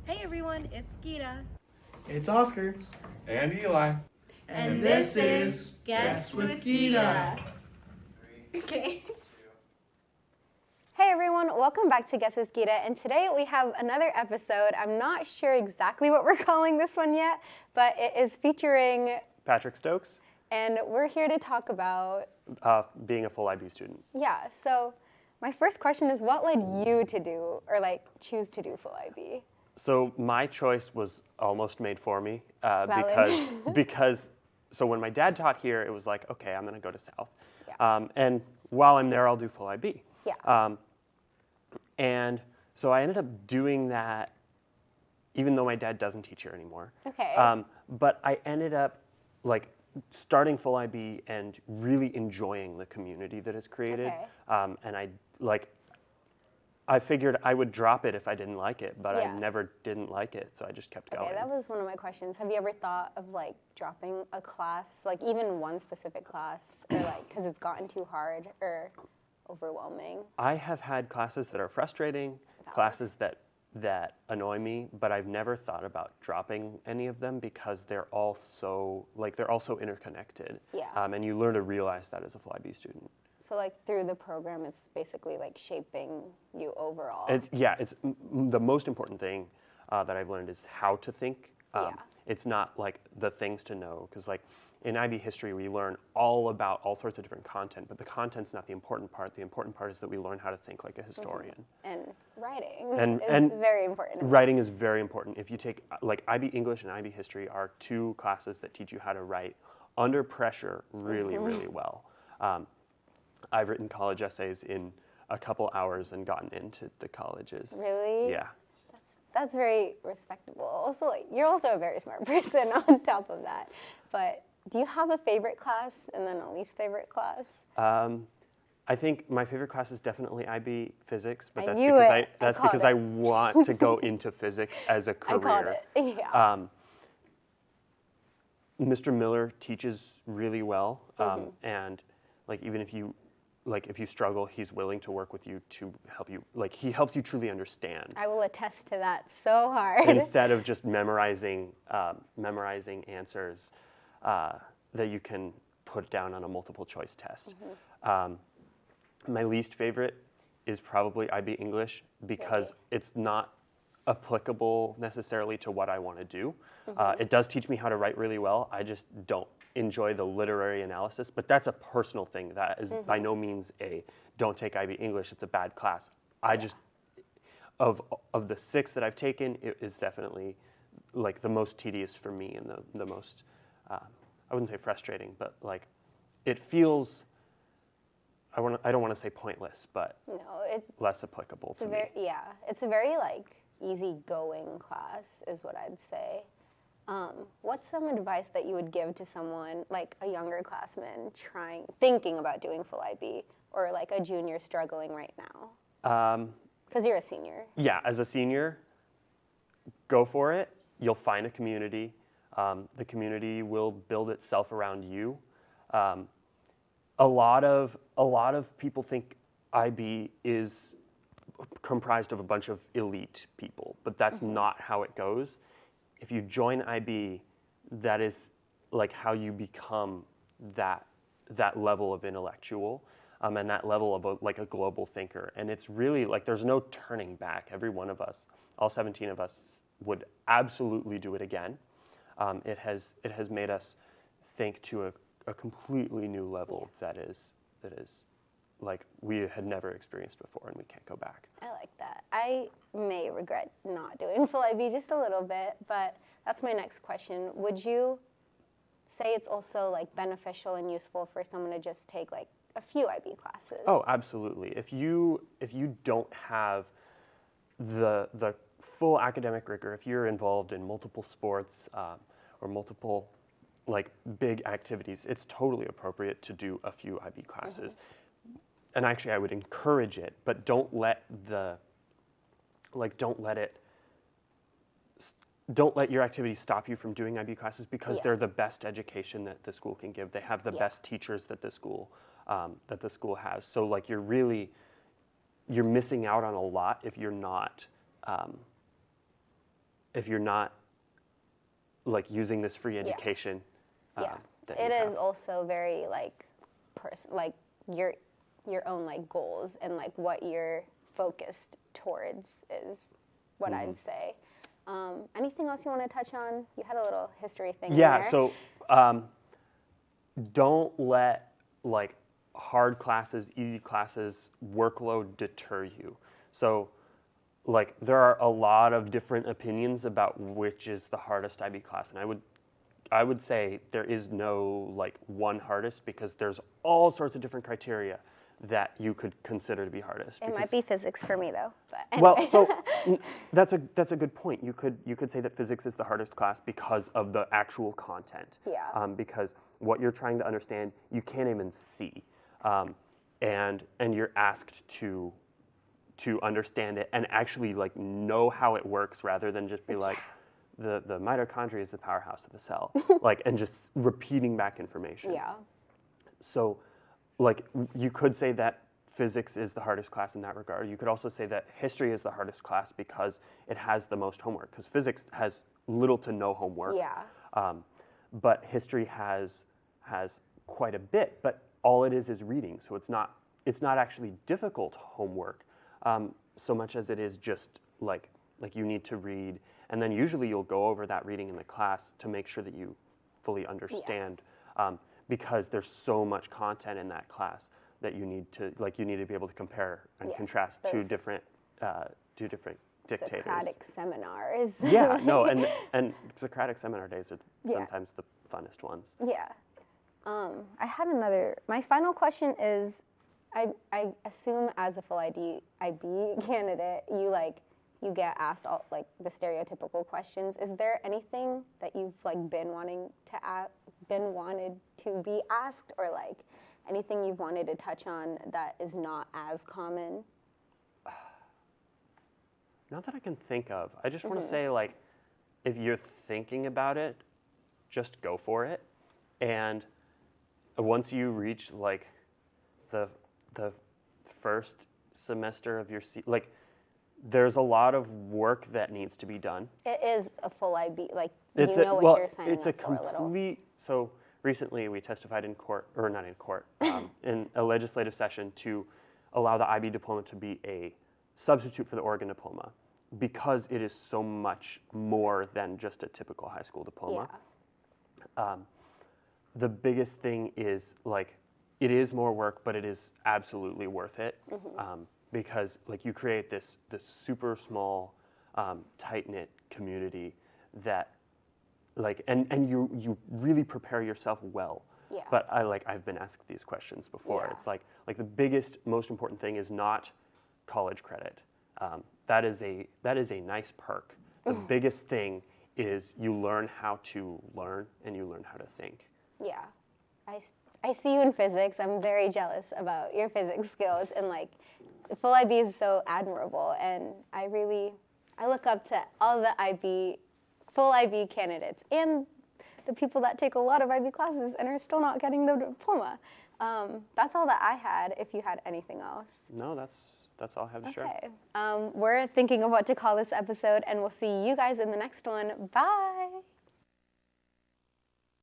Hey everyone, it's Geeta. It's Oscar. And Eli. And this is Guess with Geeta. Okay. Hey everyone, welcome back to Guess with Geeta, and today we have another episode. I'm not sure exactly what we're calling this one yet, but it is featuring Patrick Stokes, and we're here to talk about being a full IB student. Yeah, so my first question is, what led you to do, or choose to do full IB? So my choice was almost made for me because so when my dad taught here, it was like, okay, I'm going to go to South. Yeah. And while I'm there, I'll do full IB. Yeah. And so I ended up doing that even though my dad doesn't teach here anymore. Okay. But I ended up starting full IB and really enjoying the community that it's created. Okay. And I figured I would drop it if I didn't like it, but Yeah. I never didn't like it, so I just kept going. Okay, that was one of my questions. Have you ever thought of dropping a class, even one specific class, or because it's gotten too hard or overwhelming? I have had classes that are frustrating, classes that annoy me, but I've never thought about dropping any of them because they're all so interconnected. Yeah. And you learn to realize that as a full IB student. So through the program, it's basically shaping you overall. It's the most important thing that I've learned is how to think. Yeah. It's not the things to know, because in IB history we learn all about all sorts of different content, but the content's not the important part. The important part is that we learn how to think like a historian. Mm-hmm. And writing is very important. Writing is very important. If you take IB English and IB history are two classes that teach you how to write under pressure really, really well. I've written college essays in a couple hours and gotten into the colleges. Really? Yeah. That's very respectable. Also, you're also a very smart person on top of that. But do you have a favorite class and then a least favorite class? I think my favorite class is definitely IB physics, but that's because I want to go into physics as a career. I called it. Yeah. Mr. Miller teaches really well, and even if you struggle, he's willing to work with you to help you. He helps you truly understand. I will attest to that so hard. Instead of just memorizing answers that you can put down on a multiple choice test. My least favorite is probably IB English because it's not applicable necessarily to what I want to do. It does teach me how to write really well. I just don't enjoy the literary analysis, but that's a personal thing. That is by no means don't take IB English, it's a bad class. I just, of the 6 that I've taken, it is definitely the most tedious for me and the most, I wouldn't say frustrating, but it feels, I don't want to say pointless, but less applicable to me. It's a very easygoing class is what I'd say. What's some advice that you would give to someone, a younger classman thinking about doing full IB, or a junior struggling right now? Because you're a senior. Yeah, as a senior, go for it. You'll find a community. The community will build itself around you. A lot of people think IB is comprised of a bunch of elite people, but that's not how it goes. If you join IB, that is how you become that level of intellectual and that level of a global thinker. And it's really there's no turning back. Every one of us, all 17 of us, would absolutely do it again. It has made us think to a completely new level that is we had never experienced before, and we can't go back. I like that. I may regret not doing full IB just a little bit, but that's my next question. Would you say it's also beneficial and useful for someone to just take a few IB classes? Oh, absolutely. If you don't have the full academic rigor, if you're involved in multiple sports or multiple big activities, it's totally appropriate to do a few IB classes. And actually, I would encourage it, but don't let your activity stop you from doing IB classes, because they're the best education that the school can give. They have the best teachers that the school has. So you're missing out on a lot if you're not like using this free education. Yeah, that it you is have. also very like like your own like goals and like what you're focused towards is what I'd say. Anything else you want to touch on? You had a little history thing in Yeah, there. so don't let like hard classes, easy classes, workload deter you. So like there are a lot of different opinions about which is the hardest IB class, and I would say there is no like one hardest because there's all sorts of different criteria that you could consider to be hardest. It might be physics for me though. But Well, anyway. so that's a good point. You could say that physics is the hardest class because of the actual content. Yeah. Because what you're trying to understand, you can't even see, and you're asked to understand it and actually like know how it works rather than just be like the mitochondria is the powerhouse of the cell, like, and just repeating back information. Yeah. So, like, you could say that physics is the hardest class in that regard. You could also say that history is the hardest class because it has the most homework, because physics has little to no homework. Yeah. But history has quite a bit, but all it is reading. So it's not actually difficult homework so much as it is just like you need to read, and then usually you'll go over that reading in the class to make sure that you fully understand. Because there's so much content in that class that you need to be able to compare and contrast two different dictators. Socratic seminars. Yeah, no, and Socratic seminar days are sometimes the funnest ones. Yeah. I had another. My final question is, I assume as a full IB candidate, you get asked all like the stereotypical questions. Is there anything that you've like been wanted to be asked, or like anything you've wanted to touch on that is not as common? Not that I can think of. I just want to say, like, if you're thinking about it, just go for it. And once you reach like the first semester of your like, there's a lot of work that needs to be done. It is a full IB, like It's you know what you're signing it's up for a little. So recently we testified in court, or not in court, in a legislative session to allow the IB diploma to be a substitute for the Oregon diploma, because it is so much more than just a typical high school diploma. Yeah. The biggest thing is like, it is more work, but it is absolutely worth it. Because like you create this super small, tight-knit community that like, and you really prepare yourself well. Yeah. But I've been asked these questions before. Yeah. It's like the biggest, most important thing is not college credit. That is a nice perk. The biggest thing is you learn how to learn and you learn how to think. Yeah. I see you in physics. I'm very jealous about your physics skills, and like full IB is so admirable, and I look up to all the full IB candidates and the people that take a lot of IB classes and are still not getting the diploma. That's all that I had. If you had anything else. No, that's all I have to share. Okay. We're thinking of what to call this episode, and we'll see you guys in the next one. Bye.